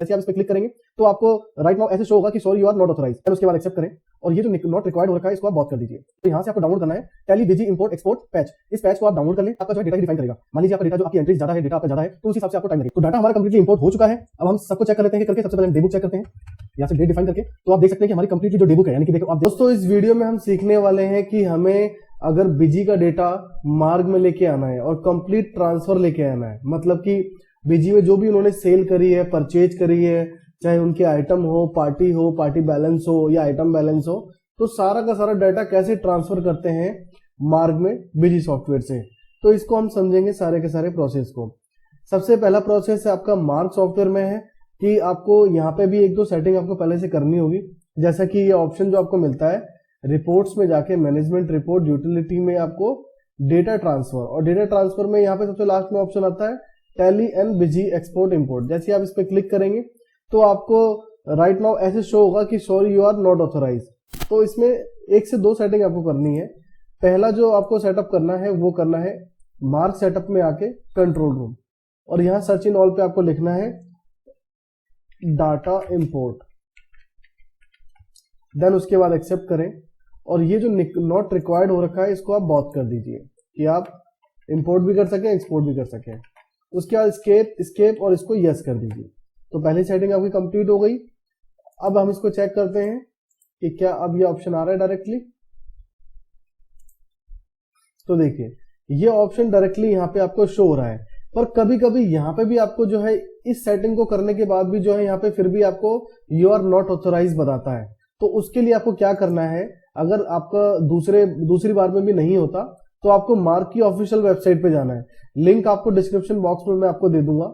जैसे आप इस पे क्लिक करेंगे तो आपको राइट नाउ ऐसे शो होगा कि sorry you are not authorised, फिर उसके बाद एक्सेप्ट करें और ये जो नॉट रिक्वायर्ड हो रखा है इसको आप बहुत कर दीजिए। तो यहाँ से आपको डाउनलोड करना है टैली बीजी इंपोर्ट एक्सपोर्ट पैच। इस पैच को आप डाउनलोड कर लें, आपका जो है डेटा डिफाइन करेगा। मान लीजिए आपका डेटा जो आपकी एंट्रीज ज्यादा है, डेटा आपका ज्यादा है, तो उस हिसाब से आपको टाइम लगेगा। तो डाटा हमारा कंप्लीटली इंपोर्ट हो चुका है। अब हम सबको चेक कर लेते हैं करके। सबसे पहले हम डेबुक चेक करते हैं, यहाँ से डेट डिफाइन करके। तो आप देख सकते हैं कि हमारी कंप्लीटली जो डेबुक है, यानी कि देखो आप दोस्तों इस वीडियो में हम सीखने वाले हैं कि हमें अगर बिजी का डेटा मार्ग में लेके आना है और कंप्लीट ट्रांसफर लेके आना है, मतलब कि बिजी में जो भी उन्होंने सेल करी है, परचेज करी है, चाहे उनके आइटम हो, पार्टी बैलेंस हो या आइटम बैलेंस हो, तो सारा का सारा डाटा कैसे ट्रांसफर करते हैं मार्ग में बिजी सॉफ्टवेयर से। तो इसको हम समझेंगे सारे के सारे प्रोसेस को। सबसे पहला प्रोसेस आपका मार्ग सॉफ्टवेयर में है कि आपको यहाँ पे भी एक दो सेटिंग आपको पहले से करनी होगी। जैसा कि ये ऑप्शन जो आपको मिलता है रिपोर्ट्स में जाके मैनेजमेंट रिपोर्ट यूटिलिटी में आपको डेटा ट्रांसफर, और डेटा ट्रांसफर में यहाँ पे सबसे लास्ट में ऑप्शन आता है tally and busy export import. जैसे आप इस पे क्लिक करेंगे तो आपको राइट नाउ ऐसे शो होगा कि sorry you are not authorised. तो इसमें एक से दो सेटिंग आपको करनी है। पहला जो आपको सेटअप करना है वो करना है मार्क सेटअप में आके कंट्रोल रूम, और यहाँ सर्च इन ऑल पे आपको लिखना है डाटा इंपोर्ट, देन उसके बाद एक्सेप्ट करें। और ये जो नॉट रिक्वायर्ड हो रखा है इसको आप बहुत कर दीजिए कि आप इंपोर्ट भी कर सकें, एक्सपोर्ट भी कर सकें। उसके बाद स्केप और इसको यस कर दीजिए। तो पहली सेटिंग आपकी कंप्लीट हो गई। अब हम इसको चेक करते हैं कि क्या अब ये ऑप्शन आ रहा है डायरेक्टली। तो देखिए ये ऑप्शन डायरेक्टली यहाँ पे आपको शो हो रहा है, पर कभी कभी यहाँ पे भी आपको जो है इस सेटिंग को करने के बाद भी जो है यहाँ पे फिर भी आपको यू आर नॉट ऑथोराइज बताता है। तो उसके लिए आपको क्या करना है, अगर आपका दूसरी बार में भी नहीं होता तो आपको मार्क की ऑफिशियल वेबसाइट पे जाना है। लिंक आपको डिस्क्रिप्शन बॉक्स में मैं आपको दे दूंगा।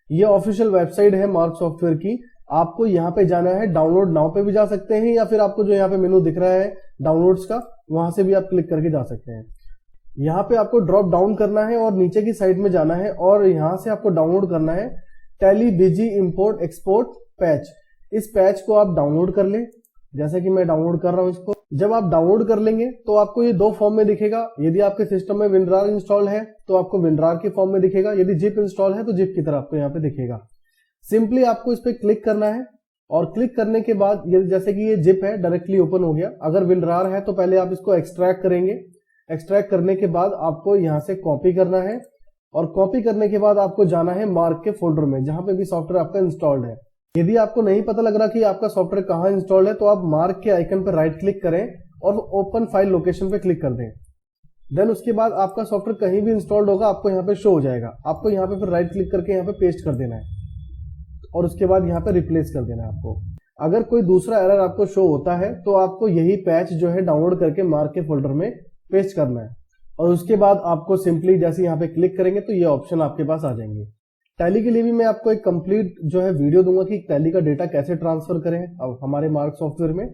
ये ऑफिशियल वेबसाइट है मार्क सॉफ्टवेयर की। आपको यहाँ पे जाना है, डाउनलोड नाउ पे भी जा सकते हैं, या फिर आपको जो यहाँ पे मेनू दिख रहा है डाउनलोड्स का, वहां से भी आप क्लिक करके जा सकते हैं। यहाँ पे आपको ड्रॉप डाउन करना है और नीचे की साइड में जाना है, और यहाँ से आपको डाउनलोड करना है टैली बीजी इंपोर्ट एक्सपोर्ट पैच। इस पैच को आप डाउनलोड कर लें, जैसे कि मैं डाउनलोड कर रहा हूं इसको। जब आप डाउनलोड कर लेंगे तो आपको ये दो फॉर्म में दिखेगा। यदि आपके सिस्टम में विनरार इंस्टॉल है तो आपको विनरार के फॉर्म में दिखेगा, यदि जिप इंस्टॉल है तो जिप की तरह आपको यहाँ पे दिखेगा। सिंपली आपको इस पे क्लिक करना है, और क्लिक करने के बाद जैसे कि ये जिप है डायरेक्टली ओपन हो गया। अगर विनरार है तो पहले आप इसको एक्सट्रैक्ट करेंगे। एक्सट्रैक्ट करने के बाद आपको यहाँ से कॉपी करना है, और कॉपी करने के बाद आपको जाना है मार्क के फोल्डर में जहां पे भी सॉफ्टवेयर आपका इंस्टॉल्ड है। यदि आपको नहीं पता लग रहा कि आपका सॉफ्टवेयर कहां इंस्टॉल्ड है तो आप मार्क के आइकन पर राइट क्लिक करें और ओपन फाइल लोकेशन पे क्लिक कर दें। देन उसके बाद आपका सॉफ्टवेयर कहीं भी इंस्टॉल्ड होगा आपको यहाँ पे शो हो जाएगा। आपको यहाँ पे फिर राइट क्लिक करके यहाँ पे पेस्ट कर देना है, और उसके बाद यहाँ पे रिप्लेस कर देना है आपको। अगर कोई दूसरा एरर आपको शो होता है तो आपको यही पैच जो है डाउनलोड करके मार्क के फोल्डर में पेस्ट करना है, और उसके बाद आपको सिंपली जैसे यहाँ पे क्लिक करेंगे तो ये ऑप्शन आपके पास आ जाएंगे। टैली के लिए भी मैं आपको एक कंप्लीट जो है वीडियो दूंगा कि टैली का डेटा कैसे ट्रांसफर करें अब हमारे मार्क सॉफ्टवेयर में,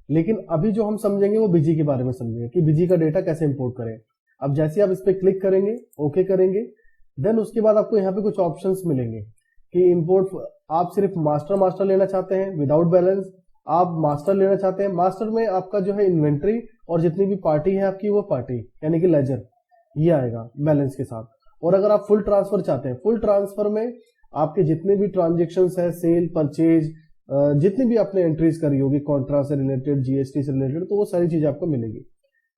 लेकिन अभी जो हम समझेंगे वो बिजी के बारे में समझेंगे कि बिजी का डेटा कैसे इंपोर्ट करें। अब जैसे आप इस पे क्लिक करेंगे, ओके करेंगे, देन उसके बाद आपको यहाँ पे कुछ ऑप्शंस मिलेंगे कि इंपोर्ट आप सिर्फ मास्टर लेना चाहते हैं विदाउट बैलेंस, आप मास्टर लेना चाहते हैं। मास्टर में आपका जो है इन्वेंट्री और जितनी भी पार्टी है आपकी वो पार्टी यानी कि लेजर ये आएगा बैलेंस के साथ। और अगर आप फुल ट्रांसफर चाहते हैं, फुल ट्रांसफर में आपके जितने भी ट्रांजेक्शन्स है, सेल परचेज, जितनी भी आपने एंट्रीज करी होगी कॉन्ट्रा से रिलेटेड, जीएसटी से रिलेटेड, तो वो सारी चीजें आपको मिलेगी।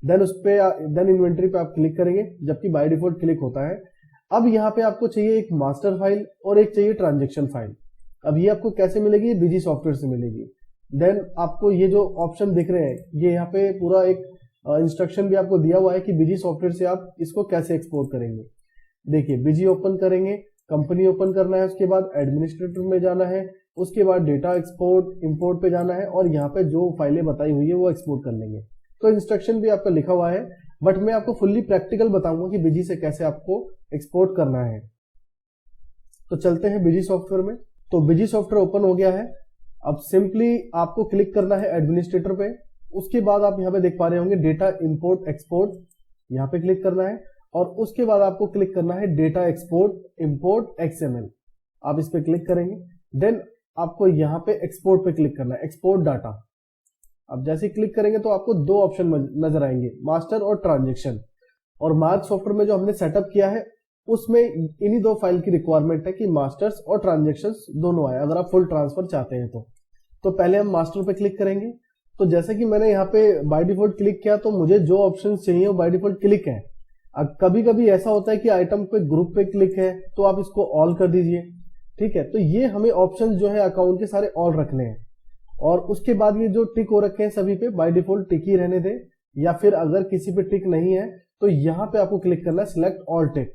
देन उस पे देन इन्वेंट्री पे आप क्लिक करेंगे, जबकि बाय डिफॉल्ट क्लिक होता है। अब यहाँ पे आपको चाहिए एक मास्टर फाइल और एक चाहिए ट्रांजेक्शन फाइल। अब ये आपको कैसे मिलेगी, बिजी सॉफ्टवेयर से मिलेगी। देन आपको ये जो ऑप्शन दिख रहे हैं ये यहाँ पे पूरा एक इंस्ट्रक्शन भी आपको दिया हुआ है कि बिजी सॉफ्टवेयर से आप इसको कैसे एक्सपोर्ट करेंगे। देखिए बिजी ओपन करेंगे, कंपनी ओपन करना है, उसके बाद एडमिनिस्ट्रेटर में जाना है, उसके बाद डेटा एक्सपोर्ट इंपोर्ट पे जाना है, और यहाँ पे जो फाइलें बताई हुई है वो एक्सपोर्ट कर लेंगे। तो इंस्ट्रक्शन भी आपका लिखा हुआ है, बट मैं आपको फुल्ली प्रैक्टिकल बताऊंगा कि बिजी से कैसे आपको एक्सपोर्ट करना है। तो चलते हैं बिजी सॉफ्टवेयर में। तो बिजी सॉफ्टवेयर ओपन हो गया है। अब सिंपली आपको क्लिक करना है एडमिनिस्ट्रेटर पे। उसके बाद आप यहाँ पे देख पा रहे होंगे डेटा इंपोर्ट एक्सपोर्ट, यहाँ पे क्लिक करना है, और उसके बाद आपको क्लिक करना है डेटा एक्सपोर्ट इंपोर्ट एक्सएमएल। आप इस पे क्लिक करेंगे, देन आपको यहाँ पे एक्सपोर्ट पे क्लिक करना है, एक्सपोर्ट डाटा। अब जैसे क्लिक करेंगे तो आपको दो ऑप्शन नजर आएंगे, मास्टर और ट्रांजेक्शन। और मार्क सॉफ्टवेयर में जो हमने सेटअप किया है उसमें इन्हीं दो फाइल की रिक्वायरमेंट है कि मास्टर्स और ट्रांजेक्शन्स दोनों आए अगर आप फुल ट्रांसफर चाहते हैं तो पहले हम मास्टर पे क्लिक करेंगे। तो जैसे कि मैंने यहाँ पे बाय डिफॉल्ट क्लिक किया तो मुझे जो ऑप्शन चाहिए वो बाय डिफॉल्ट क्लिक है। अब कभी कभी ऐसा होता है कि आइटम पे ग्रुप पे क्लिक है तो आप इसको ऑल कर दीजिए, ठीक है। तो ये हमें ऑप्शन जो है अकाउंट के सारे ऑल रखने हैं और उसके बाद ये जो टिक हो रखे हैं सभी पे बाय डिफॉल्ट टिक ही रहने दें, या फिर अगर किसी पे टिक नहीं है तो यहाँ पे आपको क्लिक करना है सिलेक्ट ऑल टिक।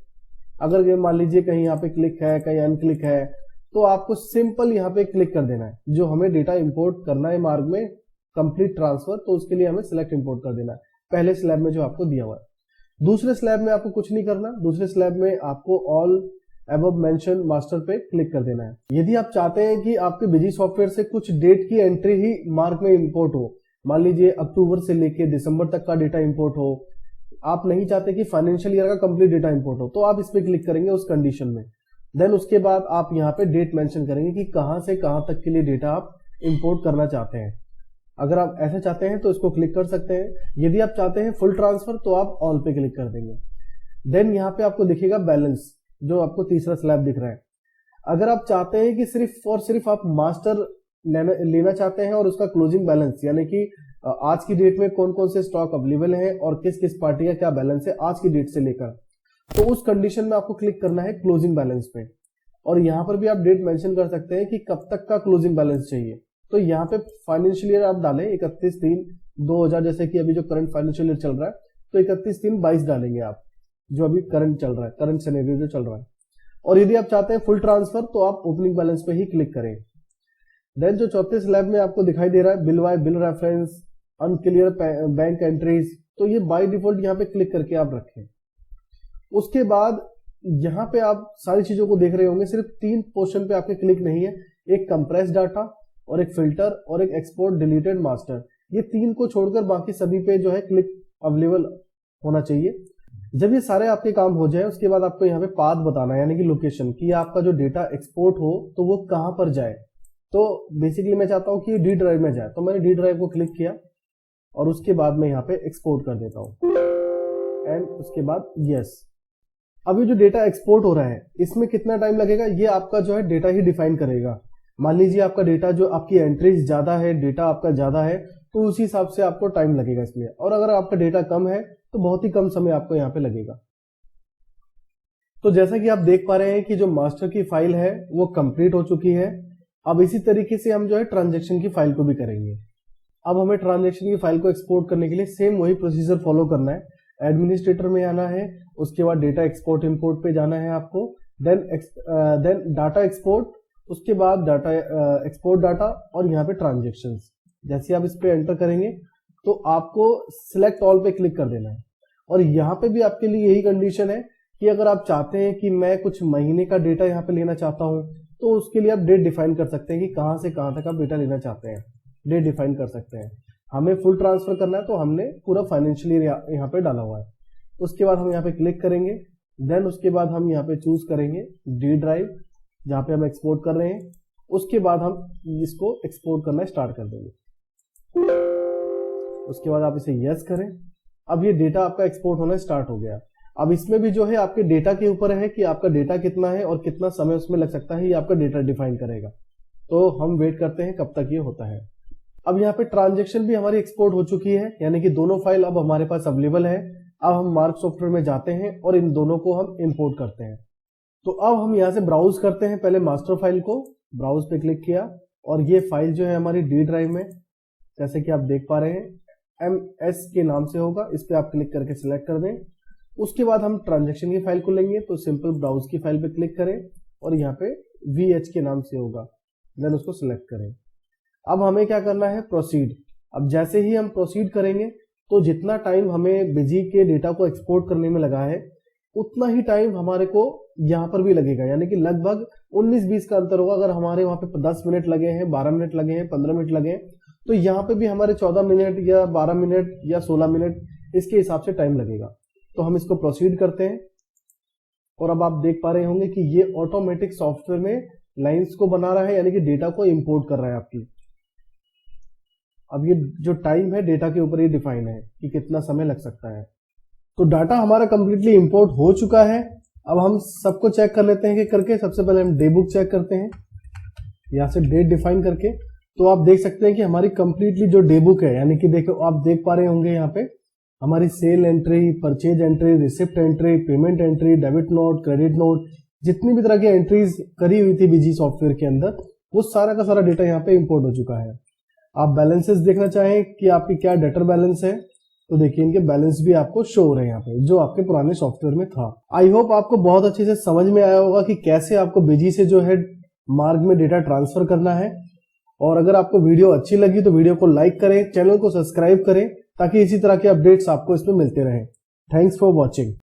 अगर ये मान लीजिए कहीं यहाँ पे क्लिक है कहीं अनक्लिक है तो आपको सिंपल यहाँ पे क्लिक कर देना है। जो हमें डेटा इंपोर्ट करना है मार्ग में कंप्लीट ट्रांसफर, तो उसके लिए हमें सिलेक्ट इंपोर्ट कर देना है पहले स्लैब में जो आपको दिया हुआ है। दूसरे स्लैब में आपको कुछ नहीं करना, दूसरे स्लैब में आपको ऑल अबव मेंशन मास्टर पे क्लिक कर देना है। यदि आप चाहते हैं कि आपके बिजी सॉफ्टवेयर से कुछ डेट की एंट्री ही मार्क में इंपोर्ट हो, मान लीजिए अक्टूबर से लेके दिसंबर तक का डेटा इंपोर्ट हो, आप नहीं चाहते कि फाइनेंशियल ईयर का कंप्लीट डेटा इंपोर्ट हो, तो आप इस पे क्लिक करेंगे उस कंडीशन में। देन उसके बाद आप यहाँ पे डेट मेंशन करेंगे कि कहां से कहां तक के लिए डेटा आप इंपोर्ट करना चाहते हैं। अगर आप ऐसा चाहते हैं तो इसको क्लिक कर सकते हैं। यदि आप चाहते हैं फुल ट्रांसफर तो आप ऑल पे क्लिक कर देंगे। देन यहाँ पे आपको दिखेगा बैलेंस, जो आपको तीसरा स्लैब दिख रहा है। अगर आप चाहते हैं कि सिर्फ और सिर्फ आप मास्टर लेना चाहते हैं और उसका क्लोजिंग बैलेंस, यानी कि आज की डेट में कौन कौन से स्टॉक अवेलेबल है और किस किस पार्टी का क्या बैलेंस है आज की डेट से लेकर, तो उस कंडीशन में आपको क्लिक करना है क्लोजिंग बैलेंस पे। और यहाँ पर भी आप डेट मेंशन कर सकते हैं कि कब तक का क्लोजिंग बैलेंस चाहिए। तो यहाँ पे फाइनेंशियल ईयर आप डालें 31/3/2000, जैसे कि अभी जो करंट फाइनेंशियल ईयर चल रहा है तो 31/3/22 डालेंगे आप, जो अभी करंट चल रहा है, करंट सिनेरियो जो चल रहा है। और यदि आप चाहते हैं फुल ट्रांसफर तो आप ओपनिंग बैलेंस पे ही क्लिक करें। देन जो चौथे स्लैब में आपको दिखाई दे रहा है bill bye bill reference unclear bank entries, तो ये बाय डिफॉल्ट यहाँ पे क्लिक करके आप रखें। उसके बाद यहाँ पे आप सारी चीजों को देख रहे होंगे, सिर्फ 3 पोर्शन पे आपके क्लिक नहीं है, एक कंप्रेस डाटा और एक फिल्टर और एक एक्सपोर्ट डिलीटेड मास्टर। ये 3 को छोड़कर बाकी सभी पे जो है क्लिक अवेलेबल होना चाहिए। जब ये सारे आपके काम हो जाए उसके बाद आपको यहाँ पे पाथ बताना है, यानी कि लोकेशन, कि आपका जो डेटा एक्सपोर्ट हो तो वो कहां पर जाए। तो बेसिकली मैं चाहता हूं कि डी ड्राइव में जाए, तो मैंने डी ड्राइव को क्लिक किया और उसके बाद मैं यहाँ पे एक्सपोर्ट कर देता हूँ एंड उसके बाद यस। अब ये जो डेटा एक्सपोर्ट हो रहा है इसमें कितना टाइम लगेगा ये आपका जो है डेटा ही डिफाइन करेगा। मान लीजिए आपका डेटा जो आपकी एंट्रीज ज्यादा है, डेटा आपका ज्यादा है, तो उसी हिसाब से आपको टाइम लगेगा इसमें। और अगर आपका डेटा कम है तो बहुत ही कम समय आपको यहाँ पे लगेगा। तो जैसा कि आप देख पा रहे हैं कि जो मास्टर की फाइल है वो कंप्लीट हो चुकी है। अब इसी तरीके से हम जो है ट्रांजेक्शन की फाइल को भी करेंगे। अब हमें ट्रांजेक्शन की फाइल को एक्सपोर्ट करने के लिए सेम वही प्रोसीजर फॉलो करना है। एडमिनिस्ट्रेटर में आना है, उसके बाद डेटा एक्सपोर्ट इंपोर्ट पे जाना है आपको, देन डाटा एक्सपोर्ट, उसके बाद डाटा एक्सपोर्ट डाटा और यहाँ पे ट्रांजेक्शन्स। जैसे आप इस पे एंटर करेंगे तो आपको सिलेक्ट ऑल पे क्लिक कर देना है। और यहाँ पे भी आपके लिए यही कंडीशन है कि अगर आप चाहते हैं कि मैं कुछ महीने का डेटा यहाँ पे लेना चाहता हूँ तो उसके लिए आप डेट डिफाइन कर सकते हैं कि कहाँ से कहाँ तक आप डेटा लेना चाहते हैं, डेट डिफाइन कर सकते हैं। हमें फुल ट्रांसफर करना है तो हमने पूरा फाइनेंशियल ईयर यहाँ पे डाला हुआ है। उसके बाद हम यहाँ पे क्लिक करेंगे, देन उसके बाद हम यहाँ पे चूज करेंगे डी ड्राइव जहाँ पे हम एक्सपोर्ट कर रहे हैं। उसके बाद हम इसको एक्सपोर्ट करना स्टार्ट कर देंगे। उसके बाद आप इसे यस करें। अब ये डेटा आपका एक्सपोर्ट होना स्टार्ट हो गया। अब इसमें भी जो है आपके डेटा के ऊपर है कि आपका डेटा कितना है और कितना समय उसमें लग सकता है, ये आपका डेटा डिफाइन करेगा। तो हम वेट करते हैं कब तक ये होता है। अब यहाँ पे ट्रांजेक्शन भी हमारी एक्सपोर्ट हो चुकी है, यानी कि दोनों फाइल अब हमारे पास अवेलेबल है। अब हम मार्क सॉफ्टवेयर में जाते हैं और इन दोनों को हम इंपोर्ट करते हैं। तो अब हम यहाँ से ब्राउज करते हैं। पहले मास्टर फाइल को ब्राउज पे क्लिक किया और ये फाइल जो है हमारी डी ड्राइव में, जैसे कि आप देख पा रहे हैं MS के नाम से होगा, इस पे आप क्लिक करके सिलेक्ट कर दें। उसके बाद हम ट्रांजेक्शन की फाइल को लेंगे तो सिंपल ब्राउज की फाइल पे क्लिक करें और यहाँ पे VH के नाम से होगा, देन उसको सिलेक्ट करें। अब हमें क्या करना है, प्रोसीड। अब जैसे ही हम प्रोसीड करेंगे तो जितना टाइम हमें बिजी के डेटा को एक्सपोर्ट करने में लगा है उतना ही टाइम हमारे को यहाँ पर भी लगेगा, यानी कि लगभग 19-20 का अंतर होगा। अगर हमारे वहां पे 10 मिनट लगे हैं, 12 मिनट लगे हैं, 15 मिनट लगे हैं, तो यहाँ पे भी हमारे 14 मिनट या 12 मिनट या 16 मिनट इसके हिसाब से टाइम लगेगा। तो हम इसको प्रोसीड करते हैं और अब आप देख पा रहे होंगे कि ये ऑटोमेटिक सॉफ्टवेयर में लाइंस को बना रहा है, यानी कि डेटा को इंपोर्ट कर रहा है आपकी। अब ये जो टाइम है डेटा के ऊपर ही डिफाइन है कि कितना समय लग सकता है। तो डाटा हमारा कंप्लीटली इंपोर्ट हो चुका है। अब हम सबको चेक कर लेते हैं कि करके। सबसे पहले हम डे बुक चेक करते हैं, यहाँ से डेट डिफाइन करके। तो आप देख सकते हैं कि हमारी कंप्लीटली जो डे बुक है, यानी कि देखो आप देख पा रहे होंगे यहाँ पे हमारी sale entry, purchase entry, receipt entry, payment entry, debit note, credit note, जितनी भी तरह की एंट्रीज करी हुई थी बीजी सॉफ्टवेयर के अंदर, वो सारा का सारा डेटा यहाँ पे इंपोर्ट हो चुका है। आप बैलेंसेस देखना चाहें कि आपकी क्या डेटर बैलेंस है, तो देखिए इनके बैलेंस भी आपको शो हो रहे हैं यहाँ पे, जो आपके पुराने सॉफ्टवेयर में था। आई होप आपको बहुत अच्छे से समझ में आया होगा कि कैसे आपको बीजी से जो है मार्ग में डेटा ट्रांसफर करना है। और अगर आपको वीडियो अच्छी लगी तो वीडियो को लाइक करें, चैनल को सब्सक्राइब करें, ताकि इसी तरह के अपडेट्स आपको इसमें मिलते रहें। Thanks for watching.